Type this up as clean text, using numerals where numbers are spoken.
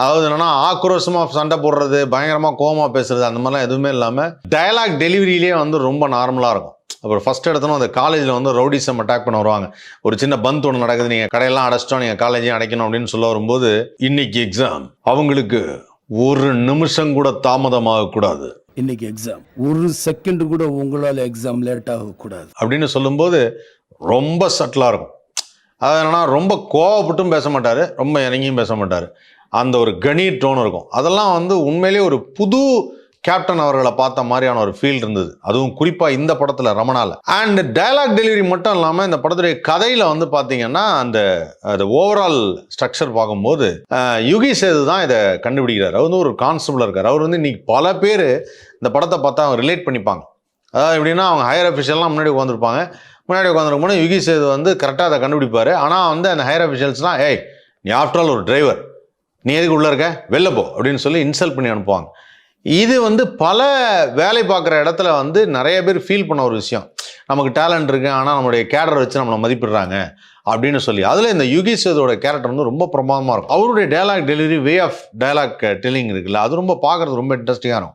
அதாவது என்னன்னா ஆக்ரோஷமாக சண்டை போடுறது, பயங்கரமாக கோவமாக பேசுறது அந்த மாதிரிலாம் எதுவுமே இல்லாமல் டயலாக் டெலிவரியிலே வந்து ரொம்ப நார்மலாக இருக்கும். அப்புறம் ஃபஸ்ட் எடுத்தோன்னா அந்த காலேஜில் வந்து ரவுடிசம் அட்டாக் பண்ண வருவாங்க. ஒரு சின்ன பந்த் ஒன்று நடக்குது, நீங்கள் கடையெல்லாம் அடைச்சிட்டோம், நீங்கள் காலேஜையும் அடைக்கணும் அப்படின்னு சொல்ல வரும்போது, இன்னைக்கு எக்ஸாம், அவங்களுக்கு ஒரு நிமிஷம் கூட தாமதமாகக்கூடாது, இன்னைக்கு எக்ஸாம், ஒரு செகண்ட் கூட உங்களால் எக்ஸாம் லேட் ஆகக்கூடாது அப்படின்னு சொல்லும்போது ரொம்ப சட்டிலாக இருக்கும். அது என்னன்னா ரொம்ப கோவப்பட்டும் பேச மாட்டார், ரொம்ப இறங்கியும் பேச மாட்டார். அந்த ஒரு கணீர் டோன் இருக்கும். அதெல்லாம் வந்து உண்மையிலேயே ஒரு புது கேப்டன் அவர்களை பார்த்த மாதிரியான ஒரு ஃபீல் இருந்தது. அதுவும் குறிப்பாக இந்த படத்தில் ரமணால. அண்ட் டயலாக் டெலிவரி மட்டும் இல்லாமல் இந்த படத்துடைய கதையில் வந்து பார்த்தீங்கன்னா அந்த ஓவரால் ஸ்ட்ரக்சர் பார்க்கும்போது யுகி சேது தான் இதை கண்டுபிடிக்கிறார். அவர் வந்து ஒரு கான்ஸ்டபிளாக இருக்கார். அவர் வந்து இன்னைக்கு பல பேர் இந்த படத்தை பார்த்தா அவங்க ரிலேட் பண்ணிப்பாங்க. அதாவது எப்படின்னா அவங்க ஹையர் அஃபிஷியல்லாம் முன்னாடி உட்காந்துருப்பாங்க. முன்னாடி உட்காந்துருக்கும் யுகி சேது வந்து கரெக்டாக அதை கண்டுபிடிப்பார். ஆனால் வந்து அந்த ஹையர் அஃபிஷியல்ஸ்லாம் ஏய் நீ ஆஃப்டர் ஆல் ஒரு டிரைவர், நீ எதுக்கு உள்ளே இருக்க, வெளில போ அப்படின்னு சொல்லி இன்சல்ட் பண்ணி அனுப்புவாங்க. இது வந்து பல வேலை பார்க்குற இடத்துல வந்து நிறைய பேர் ஃபீல் பண்ண ஒரு விஷயம். நமக்கு டேலண்ட் இருக்கு, ஆனால் நம்மளுடைய கேடரை வச்சு நம்மளை மதிப்பிடுறாங்க அப்படின்னு சொல்லி. அதில் இந்த யுகி சேதோட கேரக்டர் வந்து ரொம்ப பிரமாதமாக இருக்கும். அவருடைய dialogue delivery, way of dialogue telling இருக்குல்ல, அது ரொம்ப பார்க்குறது ரொம்ப இன்ட்ரெஸ்டிங்காக இருக்கும்.